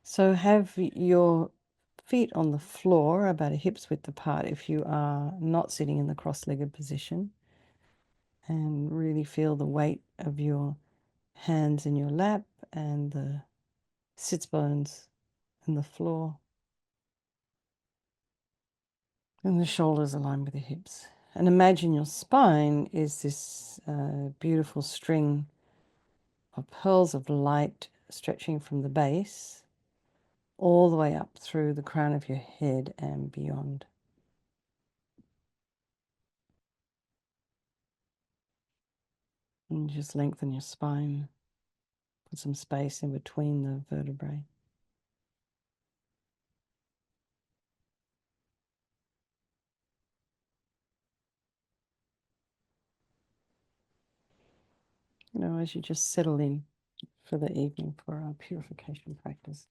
So have your feet on the floor about a hip's width apart if you are not sitting in the cross-legged position, and really feel the weight of your hands in your lap and the sits bones in the floor, and the shoulders aligned with the hips. And imagine your spine is this beautiful string of pearls of light stretching from the base all the way up through the crown of your head and beyond. And just lengthen your spine. Put some space in between the vertebrae. As you just settle in for the evening for our purification practice.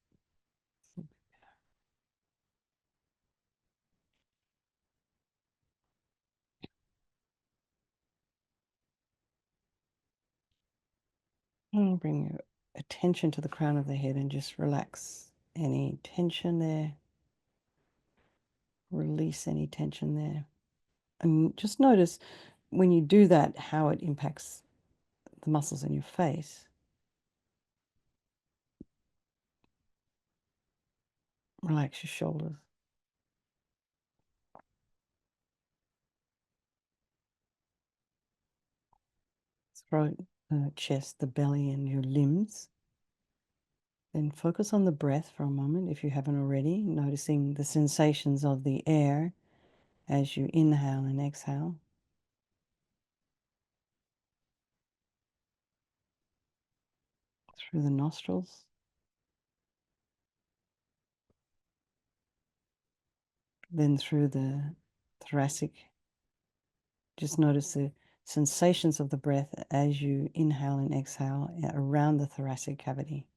And bring your attention to the crown of the head and just relax any tension there. Release any tension there. And just notice when you do that, how it impacts the muscles in your face. Relax your shoulders. Throat, chest, the belly, and your limbs. Then focus on the breath for a moment if you haven't already, noticing the sensations of the air as you inhale and exhale. Through the nostrils. Then through the thoracic. Just notice the sensations of the breath as you inhale and exhale around the thoracic cavity.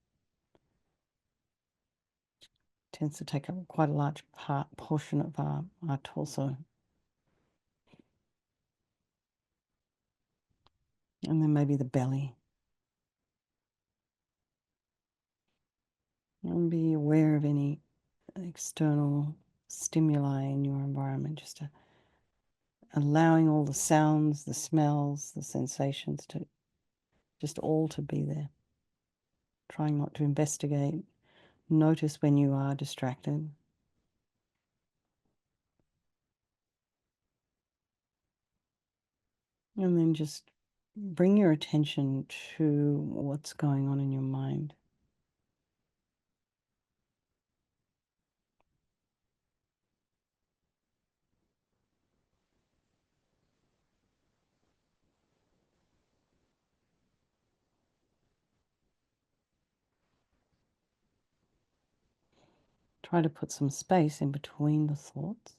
Tends to take up quite a large portion of our torso. And then maybe the belly. And be aware of any external stimuli in your environment, just allowing all the sounds, the smells, the sensations to just all to be there. Trying not to investigate. Notice when you are distracted. And then just bring your attention to what's going on in your mind. Try to put some space in between the thoughts.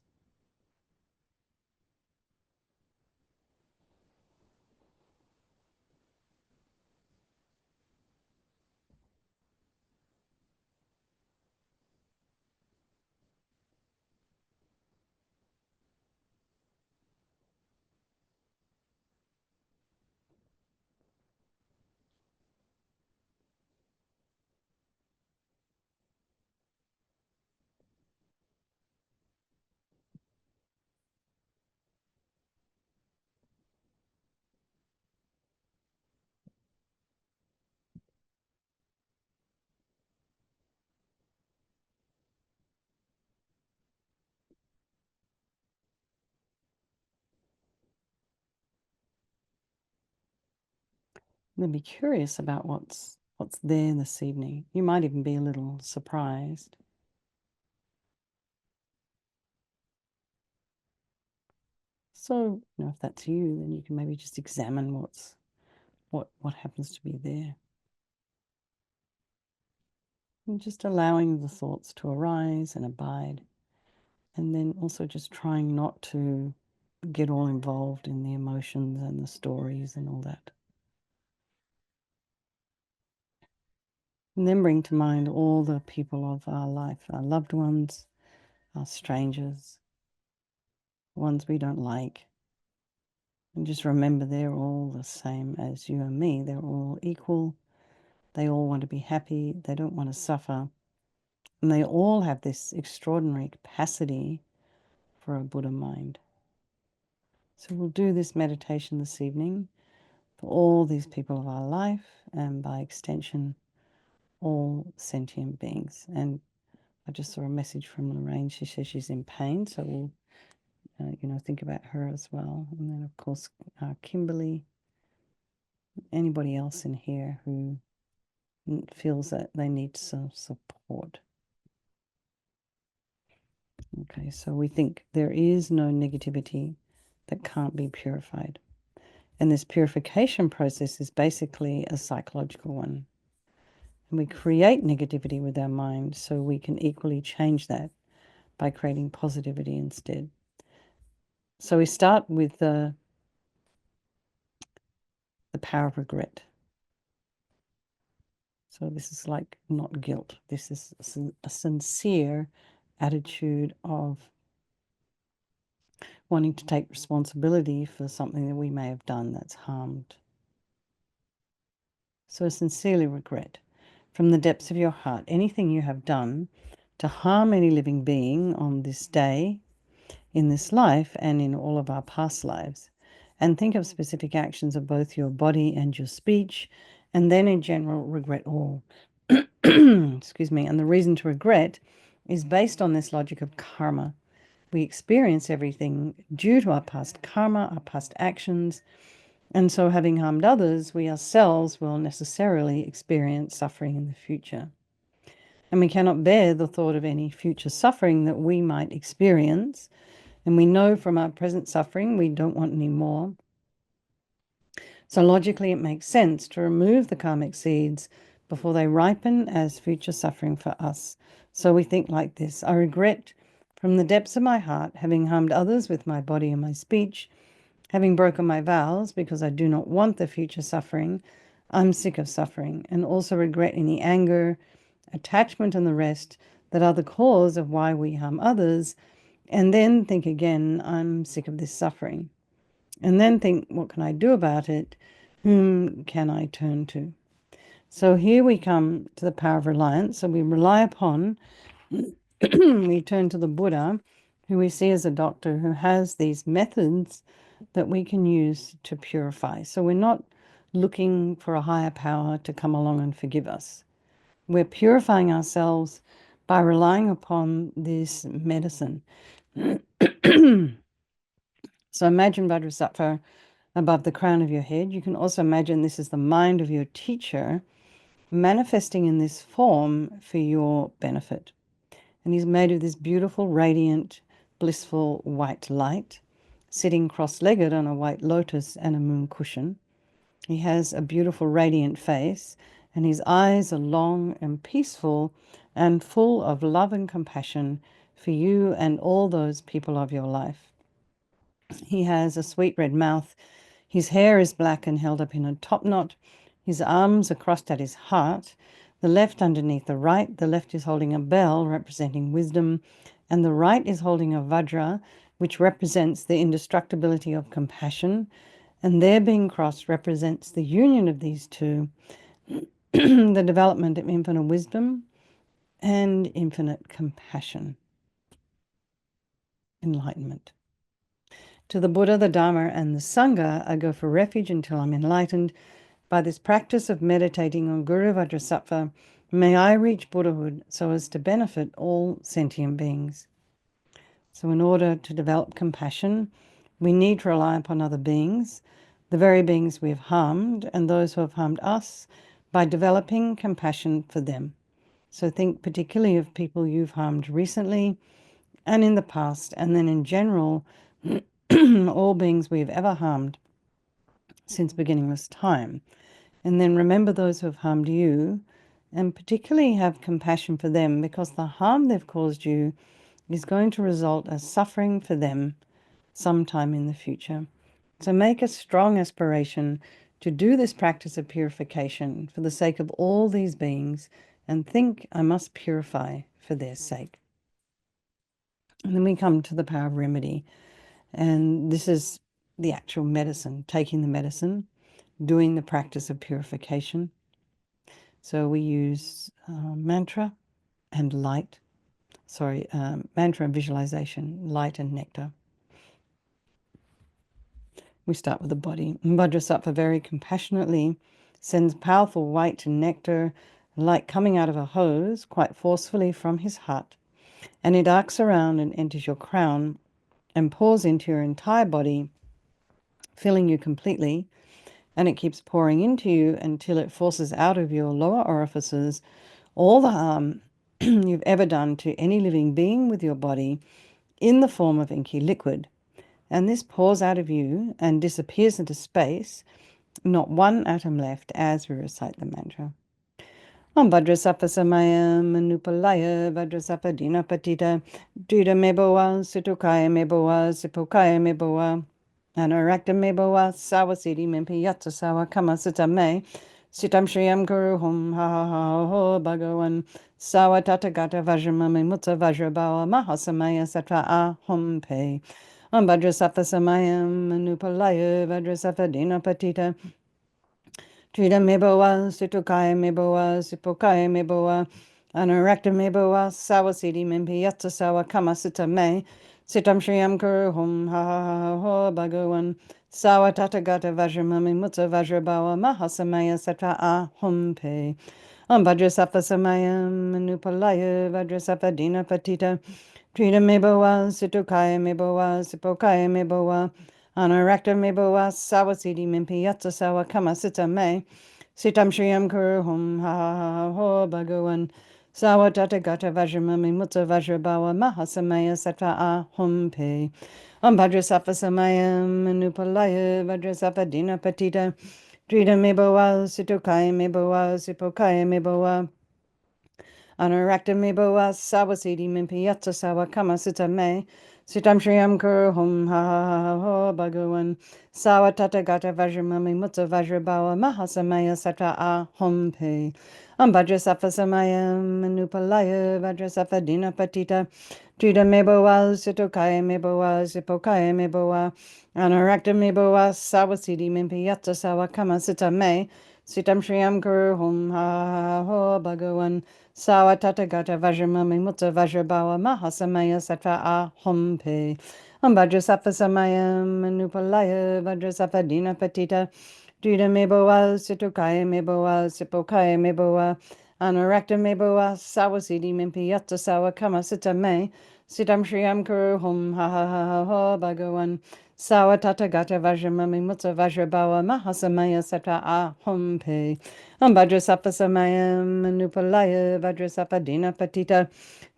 And then be curious about what's there this evening. You might even be a little surprised. So, if that's you, then you can maybe just examine what happens to be there. And just allowing the thoughts to arise and abide. And then also just trying not to get all involved in the emotions and the stories and all that. And then bring to mind all the people of our life, our loved ones, our strangers, ones we don't like. And just remember they're all the same as you and me. They're all equal. They all want to be happy. They don't want to suffer. And they all have this extraordinary capacity for a Buddha mind. So we'll do this meditation this evening for all these people of our life, and by extension, all sentient beings. And I just saw a message from Lorraine. She says she's in pain, so we'll, think about her as well. And then, of course, Kimberly, anybody else in here who feels that they need some support. Okay, so we think there is no negativity that can't be purified. And this purification process is basically a psychological one. And we create negativity with our mind so we can equally change that by creating positivity instead. So we start with the power of regret. So this is like not guilt. This is a sincere attitude of wanting to take responsibility for something that we may have done that's harmed. So sincerely regret from the depths of your heart anything you have done to harm any living being on this day, in this life, and in all of our past lives. And think of specific actions of both your body and your speech, and then in general, regret all. Excuse me. And the reason to regret is based on this logic of karma. We experience everything due to our past karma, our past actions. And so, having harmed others, we ourselves will necessarily experience suffering in the future. And we cannot bear the thought of any future suffering that we might experience. And we know from our present suffering we don't want any more. So logically, it makes sense to remove the karmic seeds before they ripen as future suffering for us. So we think like this: I regret from the depths of my heart having harmed others with my body and my speech, having broken my vows because I do not want the future suffering. I'm sick of suffering, and also regret any anger, attachment, and the rest that are the cause of why we harm others. And then think again, I'm sick of this suffering. And then think, what can I do about it? Whom can I turn to? So here we come to the power of reliance. So we rely upon, we turn to the Buddha, who we see as a doctor who has these methods that we can use to purify. So we're not looking for a higher power to come along and forgive us. We're purifying ourselves by relying upon this medicine. So imagine Vajrasattva above the crown of your head. You can also imagine this is the mind of your teacher manifesting in this form for your benefit. And he's made of this beautiful, radiant, blissful white light, sitting cross-legged on a white lotus and a moon cushion. He has a beautiful, radiant face, and his eyes are long and peaceful and full of love and compassion for you and all those people of your life. He has a sweet red mouth. His hair is black and held up in a top knot. His arms are crossed at his heart, the left underneath the right. The left is holding a bell representing wisdom, and the right is holding a vajra, which represents the indestructibility of compassion. And their being crossed represents the union of these two, the development of infinite wisdom and infinite compassion, enlightenment. To the Buddha, the Dharma, and the Sangha, I go for refuge until I'm enlightened. By this practice of meditating on Guru Vajrasattva, may I reach Buddhahood so as to benefit all sentient beings. So in order to develop compassion, we need to rely upon other beings, the very beings we have harmed, and those who have harmed us, by developing compassion for them. So think particularly of people you've harmed recently and in the past, and then in general, all beings we have ever harmed since beginningless time. And then remember those who have harmed you, and particularly have compassion for them, because the harm they've caused you is going to result as suffering for them sometime in the future. So make a strong aspiration to do this practice of purification for the sake of all these beings, and think, I must purify for their sake. And then we come to the power of remedy. And this is the actual medicine, taking the medicine, doing the practice of purification. So we use mantra and light. Mantra and visualization, light and nectar. We start with the body. Vajrasattva very compassionately sends powerful white nectar, light coming out of a hose, quite forcefully from his heart, and it arcs around and enters your crown and pours into your entire body, filling you completely, and it keeps pouring into you until it forces out of your lower orifices all the harm you've ever done to any living being with your body in the form of inky liquid. And this pours out of you and disappears into space, not one atom left as we recite the mantra. Om Vajrasattva Samayam Manupalaya Vajrasattva Dinapatita Drita Meboa Situkaya Meboa Sipokaya Meboa Anarakta Meboa Sawasidi Mimpi Yatsa Sawa Kama Sita Me Sitam Shriyam Guru Hum Ha Ha Ha Ho Bhagavan Sawa Tatagata Vajramami Mutta Vajrabawa Mahasamaya Sattva Ahum Pe Om Vajrasattva Samayam Manupalaya Vajrasattva Dinapatita Trida meboa, situkaya meboa, sipokaya meboa, anarakta meboa, sawasidi mimpiyatsa sawa kamasita me, sitam shriyam kuru hum ha ha ha ho bhagavan, sawa tatagata vajramami mutta vajrabawa mahasamaya satra ahum pe. Om Vajrasattva Samayam Manupalaya Vajrasattva Dinapatita Trida Meboa Situkaya Meboa Sipokaya Meboa Anarakta Meboa Sawasidi Mimpiyatsa Sawa Kamasita Me Sitam Shriyam Kuru Hum Ha Ha Ha Ho Bhagavan Sawa Tatagata Vajramami Mutta Vajrabawa Mahasamaya Sattva Ahum Pe Om Vajrasattva Samayam Manupalaya Vajrasattva Dinapatita Drita meboa, situkaya meboa, sipokaya meboa, anarakta meboa, sawasidi mimpiyatsa sawa kama sita me, sitam shriyam kuru hum ha ha ha ho bhagavan, sawa tatagata vajramami mutta vajrabawa mahasamaya satra ahum pe. Vajrasattva samayam manupalaya vajrasattva dinapatita Drita meboa, situkaya meboa, sipokaya meboa, anarakta meboa, sawasidi mimpiyatsa sawa kama sita me, sitam shriyam kuru hum ha ha ho bhagavan, sawa tatagata vajramami mutta vajrabawa mahasamaya satra ahum pe. Vajrasattva samayam manupalaya vajrasattva dinapatita Drita meboa, situkaya meboa, sipokaya meboa, anarakta meboa, sawasidi mimpiyatsa sawa kama sita me, sitam shriyam kuru hum ha ha ha ha ho bhagavan, sawa tatagata vajramami mutta vajrabawa mahasamaya satra ahum pe. Vajrasattva samayam manupalaya vajrasattva dinapatita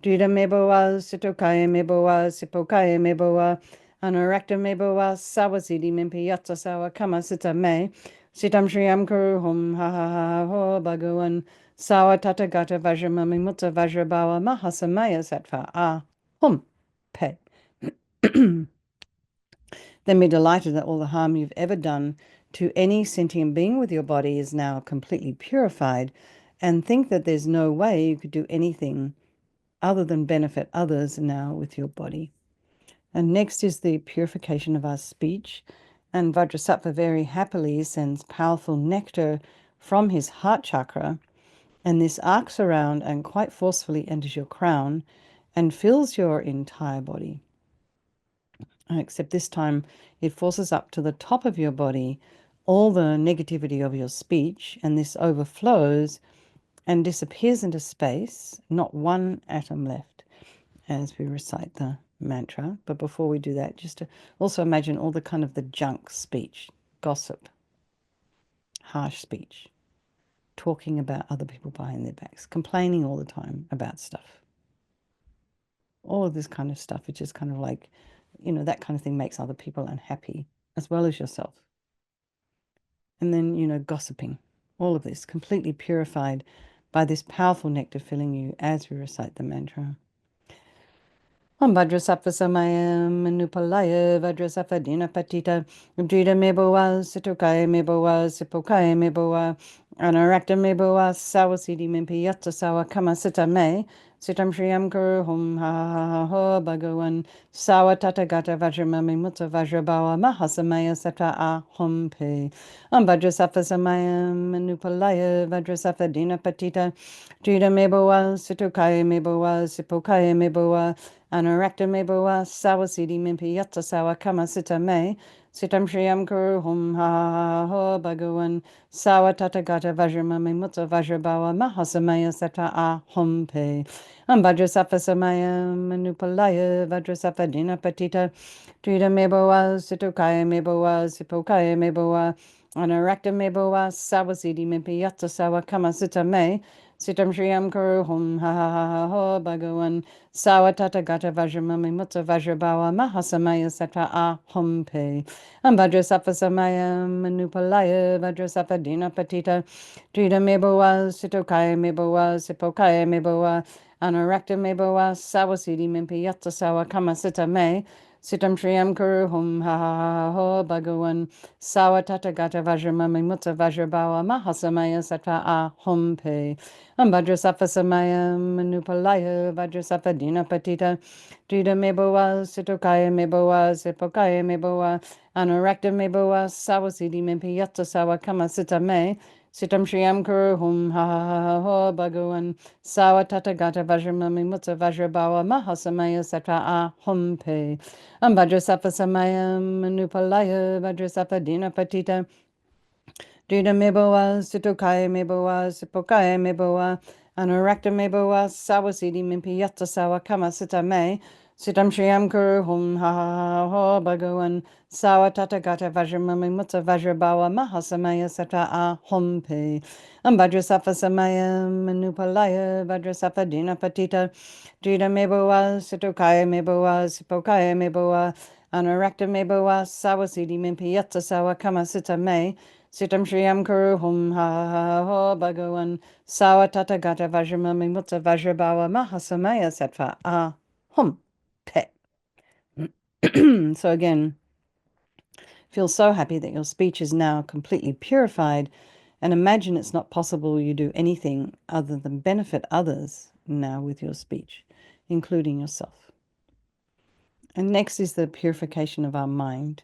Drita meboa, situkaya meboa, sipokaya meboa, anarakta meboa, sawasidi mimpiyatsa sawa kama sita me, sitam shriyam kuru hum ha ha ha ho bhagavan, sawa tatagata vajramami mutta vajrabawa mahasamaya sattva ahum pe. Then be delighted that all the harm you've ever done to any sentient being with your body is now completely purified, and think that there's no way you could do anything other than benefit others now with your body. And next is the purification of our speech. And Vajrasattva very happily sends powerful nectar from his heart chakra, and this arcs around and quite forcefully enters your crown and fills your entire body. Except this time it forces up to the top of your body all the negativity of your speech, and this overflows and disappears into space, not one atom left, as we recite the mantra. But before we do that, just to also imagine all the kind of the junk speech, gossip, harsh speech, talking about other people behind their backs, complaining all the time about stuff. All of this kind of stuff, which is kind of like, that kind of thing makes other people unhappy as well as yourself. And then, gossiping, all of this completely purified by this powerful nectar filling you as we recite the mantra. Om Vajrasattva Samayam Manupalaya Vajrasattva Dinapatita Drita meboa, situkaya meboa, sipokaya meboa, anarakta meboa, sawasidi mimpiyatsa sawa kama sita me, Sitam Shriyam Kuru Hum Ha Ha Ha Ho Bhagavan Sawa Tata Gata Vajramami Mutta Vajrabawa Mahasamaya Sata A Hum Pe Vajrasafa Samayam Manupalaya Vajrasafa Dina Patita Jida Mebowa Situkaya Mebowa Sipokaya Mebowa Anarakta Mebowa Sawasidi Mimpi Yatsa Sawa Kama Sita Me Sitam Shriyam Kuru Hum Ha Ha Ha Ho Bhagavan Sawa Tata Gata Vajramami Mutta Vajrabawa Mahasamaya Sata A Hum Pe Vajrasafa Samayam Manupalaya Vajrasafa Dina Patita Trita Mebowa Situkaya Mebowa Sipokaya Mebowa Anarakta Mebowa Sawasidi Mimpi Yatsa Sawa Kama Sita Me Sitam Shriyam Kuru Hum Ha Ha Ha Ha Ho Bhagavan Sawa Tata Gata Vajramami Mutta Vajrabawa Mahasamaya Sata A Hum Pe Vajrasafa Samaya Manupalaya Vajrasafa Dina Patita Trita Mebowa Sitokaya Mebowa Sipokaya Mebowa Anarakta Mebowa Sawasidi Mimpi Yatsa Sawa Kama Sita Me Sitam Shriyam Kuru Hum Ha Ha Ha Ho Bhagavan Sawa Tata Gata Vajramami Mutta Vajrabawa Mahasamaya Sata A Hum Pe Vajrasafa Samaya Manupalaya Vajrasafa Dina Patita Trita Mebowa Sitokaya Mebowa Sipokaya Mebowa Anarakta Mebowa Sawasidi Mimpi Yatsa Sawa Kama Sita Me Sitam Shriyam Kuru Hum Ha Ha Ha Ho Bhagavan Sawa Tata Gata Vajramami Mutta Vajrabawa Mahasamaya Sata A Hum Pe Vajrasafa Samaya Manupalaya Vajrasafa Dina Patita Drita Mebowa Situkaya Mebowa Sipokaya Mebowa Anurakta Mebowa Sawasidi Mimpi Yatsa Sawa Kama Sita Me Sitam Shriyam Kuru Hum Ha Ha Ha Ho Bhagavan Sawa Tata Gata Vajramami Mutta Vajrabawa Mahasamaya Sata A Hum Pe Vajrasafa Samaya Manupalaya Vajrasafa Dina Patita Drita Mebowa Situkaya Mebowa Sipokaya Mebowa Anurakta Mebowa Sawasidi Mimpi Yatsa Sawa Kama Sita Me Sitam Shriyam Kuru Hum Ha Ha Ha Ho Bhagavan Sawa Tata Gata Vajramami Mutta Vajrabawa Mahasamaya Sattva A Hum Pe. So again, feel so happy that your speech is now completely purified, and imagine it's not possible you do anything other than benefit others now with your speech, including yourself. And next is the purification of our mind.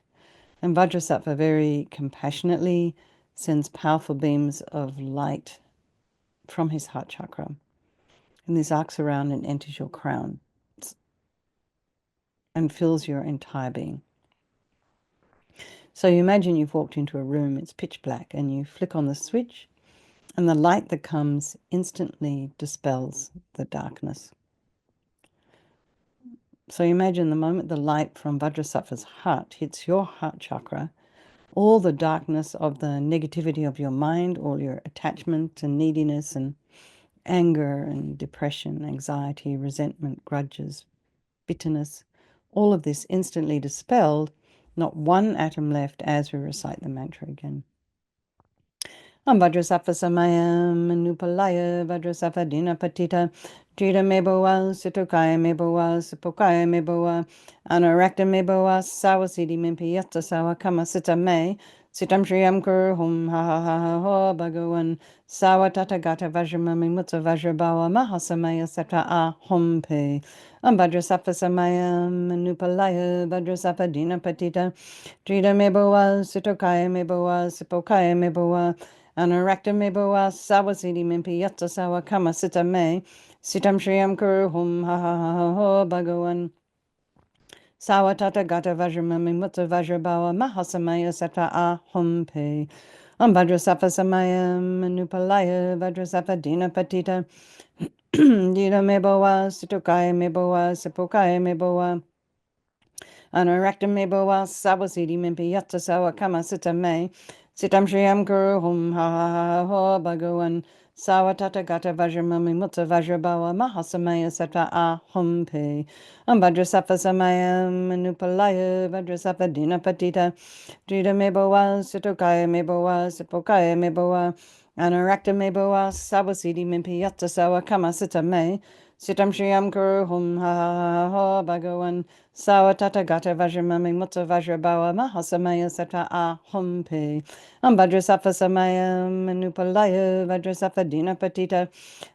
And Vajrasattva very compassionately sends powerful beams of light from his heart chakra. And this arcs around and enters your crown and fills your entire being. So you imagine you've walked into a room, it's pitch black, and you flick on the switch, and the light that comes instantly dispels the darkness. So imagine the moment the light from Vajrasattva's heart hits your heart chakra, all the darkness of the negativity of your mind, all your attachment and neediness and anger and depression, anxiety, resentment, grudges, bitterness, all of this instantly dispelled, not one atom left as we recite the mantra again. Vajrasattva Samayam Manupalaya Vajrasattva Dina Patita Trita Mebowa Situkaya Mebowa Sipokaya Mebowa Anarakta Mebowa Sawasidi Mimpi Yatsa Sawa Kama Sita Me Sitam Shriyam Kuru Hum Ha Ha Ha Ha Ho Bhagavan Sawa Tata Gata Vajramami Mutta Vajrabawa Mahasamaya Sata A Hum Pe Vajrasattva Samayam Manupalaya Vajrasattva Dina Patita Trita Mebowa Situkaya Mebowa Sipokaya Mebowa Anarakta Mebowa Sawasidi Mimpi Yatsa Sawa Kama Sita Me Sitam Shriyam Kuru Hum Ha Ha Ha Ha Ho Bhagavan Sawa Tata Gata Vajramami Mutta Vajrabawa Mahasamaya Sata A Hum Pe Vajrasattva Samaya Manupalaya Vajrasattva Dina Patita Dina Mebowa Situkaya Mebowa Sipokaya Mebowa Anarakta Mebowa Sawasidi Mimpi Yatsa Sawa Kama Sita Me Sitam Shriyam Kuru Hum Ha Ha Ha Ho Bhagavan Sawa Tata Gata Vajramami Mutta Vajrabawa Mahasamaya Sata A Hum Pe Vajrasattva Samaya Manupalaya Vajrasattva Dina Patita Drita Mebowa Situkaya Mebowa Sipokaya Mebowa Anarakta Mebowa Sawasidi Mimpi Yatsa Sawa Kama Sita Me Sitam Shriyam Guru Hum Ha Ha Ha Bhagawan Sawa Tata Gata Vajramami Mutta Vajrabawa Mahasamaya Sata Ah Hum Pe Vajrasafa Samaya Manupalaya Vajrasafa Dina Patita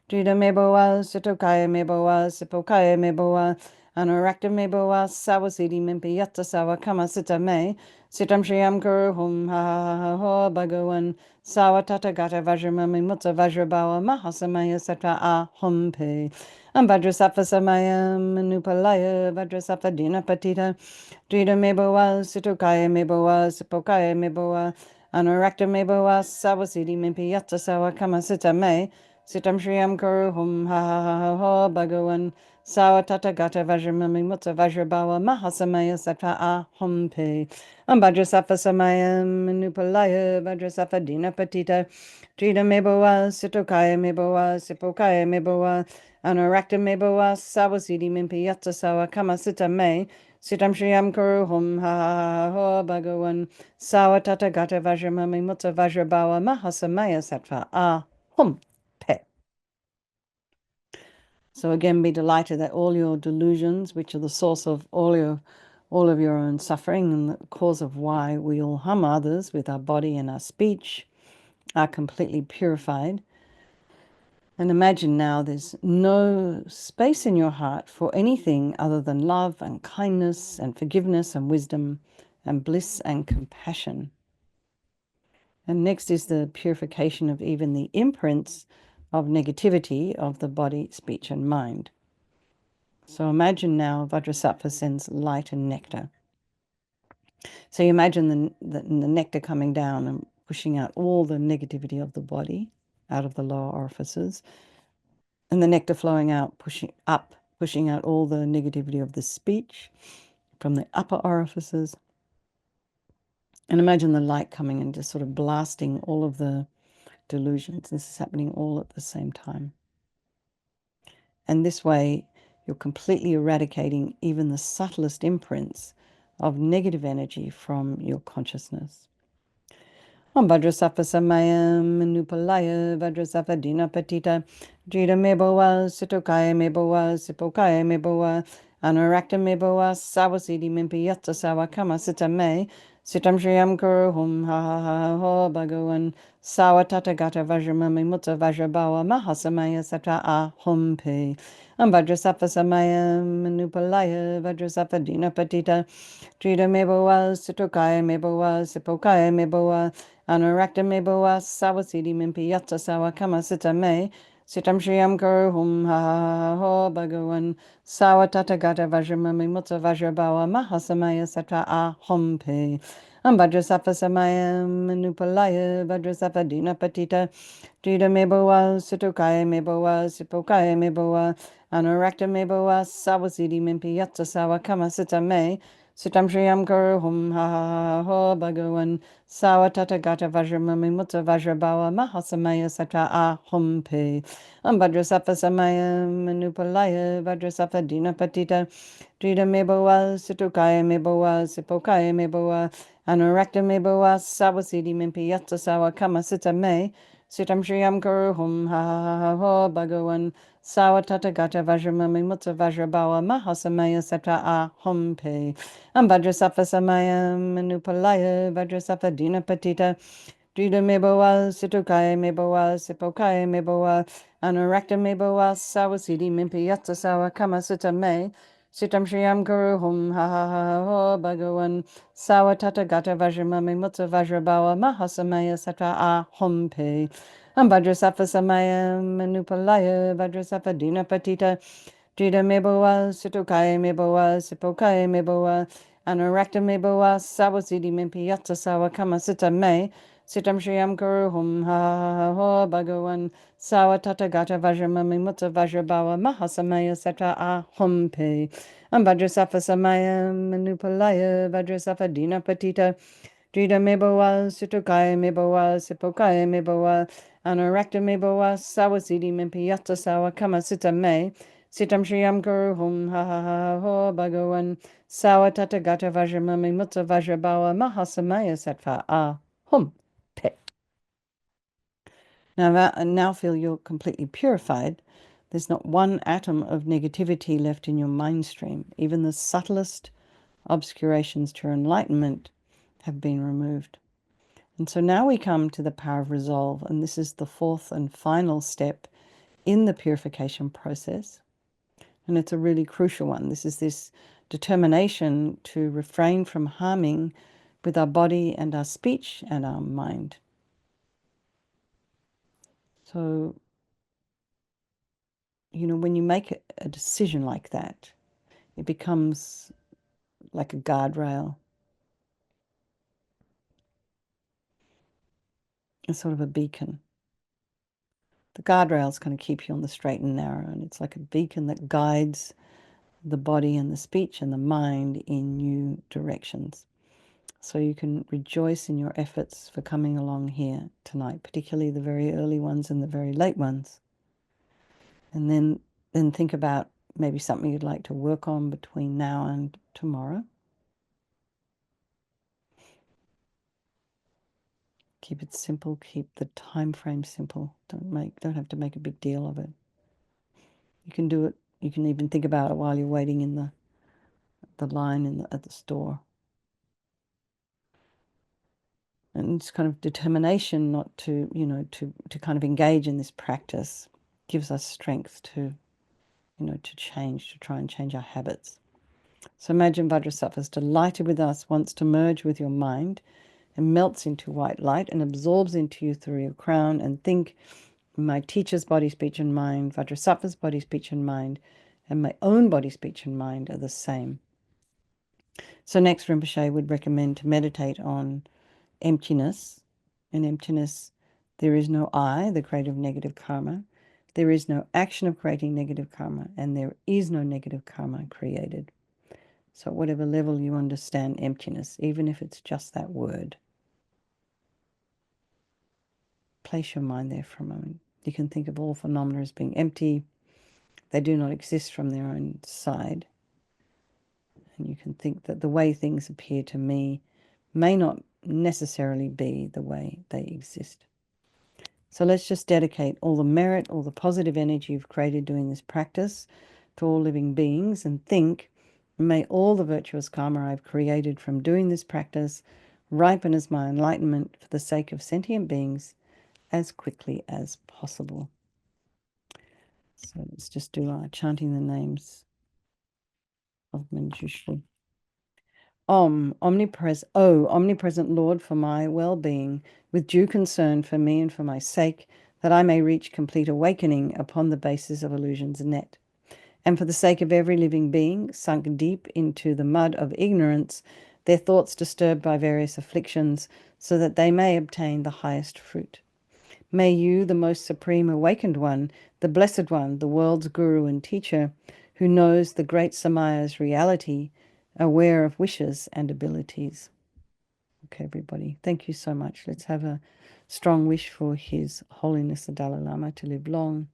Drida Meboa Sitokaya Meboa Sipokaya Meboa Anurakta Meboa Sawasidi Mimpi Yatta Sawa Kama Sita Me Sitam Shriyam Guru Hum Ha Ha Ha Ha Bhagawan Sawa Tata Gata Vajramami Mutta Vajrabawa Mahasamaya Sata Ah Hum Pe Vajrasattva Samaya Manupalaya Vajrasattva Dina Patita Drita Meboa Situkaya Meboa Sipokaya Meboa Anurakta Meboa Sawasidi Mimpi Yatta Sawa Kama Sita Me Sitam Shriyam Kuru Hum Ha Ha Ha Ha Ha Bhagawan Sawa Tata Gata Vajramami Mutta Vajrabawa Mahasamaya Sattva Ah Hum Pe Vajrasattva Samaya Manupalaya Vajrasattva Dina Patita Drita Meboa Situkaya Meboa Sipokaya Meboa Anurakta Meboa Sawasidi Mimpi Yatta Sawa Kama Sita Me Sitam Shriyam Kuru Hum Ha Ha Ha Ha Bhagawan Sawa Tata Gata Vajramami Mutta Vajrabawa Mahasamaya Sattva Ah Hum Pe. So again, be delighted that all your delusions, which are the source of all of your own suffering and the cause of why we all harm others with our body and our speech, are completely purified. And imagine now there's no space in your heart for anything other than love and kindness and forgiveness and wisdom and bliss and compassion. And next is the purification of even the imprints of negativity of the body, speech, and mind. So imagine now Vajrasattva sends light and nectar. So you imagine the nectar coming down and pushing out all the negativity of the body out of the lower orifices, and the nectar flowing out, pushing out all the negativity of the speech from the upper orifices. And imagine the light coming and just sort of blasting all of the delusions. This is happening all at the same time. And this way, you're completely eradicating even the subtlest imprints of negative energy from your consciousness. Om Vajrasattva Samayam Manupalaya Vajrasattva Dina Patita Drita Meboa Sitokaya Meboa Sipokaya Meboa Anurakta Meboa Sawasidi Mimpi Yatta Sawa Kama Sita Me Sitam Shriyam Kuru Hum Ha Ha Ha Ha Bhagawan Sawa Tata Gata Vajramami Mutta Vajrabawa Mahasamaya Sata Ah Hum Pe Vajrasattva Samayam Manupalaya Vajrasattva Dina Patita Drita Meboa Sitokaya Meboa Sipokaya Meboa Anurakta Meboa Sawasidi Mimpi Yatta Sawa Kama Sita Me Sitam Shriyam Kuru Hum Ha Ha Ha Bhagawan Sawa Tata Gata Vajramami Mutta Vajrabawa Mahasamaya Sata Ah Hum Pe Vajrasattva Samaya Manupalaya Vajrasattva Dina Patita Drita Meboa Sitokaya Meboa Sipokaya Meboa Anurakta Meboa Sawasidi Mimpi Yatta Sawa Kama Sita Me Sitam Shriyam Kuru Hum Ha Ha Ha Bhagawan Sawa Tata Gata Vajramami Mutta Vajrabawa Mahasamaya Sata Ah Hum Pe Vajrasattva Samaya Manupalaya Vajrasattva Dina Patita Drita Meboa Situkaya Meboa Sipokaya Meboa Anurakta Meboa Sawasidi Mimpi Yatta Sawa Kama Sita Me Sitam Shriyam Kuru Hum Ha Ha Ha Ha Bhagawan Sawa Tata Gata Vajramami Mutta Vajrabawa Mahasamaya Sata Ah Hum Pe Vajrasattva Samaya Manupalaya Vajrasattva Dina Patita Drita Meboa Situkaya Meboa Sipokaya Meboa Anurakta Meboa Sawasidi Mimpi Yatta Sawa Kama Sita Me Sitam Shriyam Kuru Hum Ha Ha Ha Ha Bhagawan Sawa Tata Gata Vajramami Mutta Vajrabawa Mahasamaya Sata Ah Hum Pe Vajrasattva Samaya Manupalaya Vajrasattva Dina Patita Drita Meboa Situkaya Meboa Sipokaya Meboa Anurakta Meboa Sawasidi Mimpi Yatta Sawa Kama Sita Me Sitam Shriyam Kuru Hum Ha Ha Ha Bhagawan Sawa Tata Gata Vajramami Mutta Vajrabawa Mahasamaya Sata Ah Hum Pe Vajrasattva Samaya Manupalaya Vajrasattva Dina Patita Drita Meboa Situkaya Meboa Sipokaya Meboa Anurakta Meboa Sawasidi Mimpi Yatta Sawa Kama Sita Me Sitam Shriyam Kuru Hum Ha Ha Ha Ha Bhagawan Sawa Tata Gata Vajramami Mutta Vajrabawa Mahasamaya Sattva Ah Hum Pe. Now feel you're completely purified. There's not one atom of negativity left in your mind stream. Even the subtlest obscurations to your enlightenment have been removed. And so now we come to the power of resolve, and this is the fourth and final step in the purification process. And it's a really crucial one. This is this determination to refrain from harming with our body and our speech and our mind. So, when you make a decision like that, it becomes like a guardrail, a sort of a beacon. The guardrail's going to keep you on the straight and narrow, and it's like a beacon that guides the body and the speech and the mind in new directions. So you can rejoice in your efforts for coming along here tonight, particularly the very early ones and the very late ones. And then think about maybe something you'd like to work on between now and tomorrow. Keep it simple, keep the time frame simple. Don't have to make a big deal of it. You can do it, you can even think about it while you're waiting in the line at the store. And it's kind of determination not to, to kind of engage in this practice gives us strength to, to try and change our habits. So imagine Vajrasattva's delighted with us, wants to merge with your mind and melts into white light and absorbs into you through your crown. And think, my teacher's body, speech, and mind, Vajrasattva's body, speech, and mind, and my own body, speech, and mind are the same. So next, Rinpoche would recommend to meditate on emptiness. In emptiness, there is no I, the creator of negative karma. There is no action of creating negative karma, and there is no negative karma created. So at whatever level you understand emptiness, even if it's just that word, place your mind there for a moment. You can think of all phenomena as being empty. They do not exist from their own side. And you can think that the way things appear to me may not necessarily be the way they exist. So let's just dedicate all the merit, all the positive energy you've created doing this practice to all living beings, and think, may all the virtuous karma I've created from doing this practice ripen as my enlightenment for the sake of sentient beings as quickly as possible. So let's just do our chanting the names of Manjushri. Omnipresent Lord, for my well-being, with due concern for me and for my sake, that I may reach complete awakening upon the basis of illusion's net, and for the sake of every living being sunk deep into the mud of ignorance, their thoughts disturbed by various afflictions, so that they may obtain the highest fruit. May you, the most supreme awakened one, the blessed one, the world's guru and teacher, who knows the great Samaya's reality, aware of wishes and abilities. Okay, everybody, thank you so much. Let's have a strong wish for His Holiness the Dalai Lama to live long,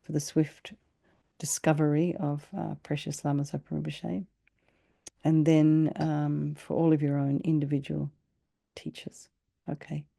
for the swift discovery of precious Lama Zopa Rinpoche, and then for all of your own individual teachers. Okay.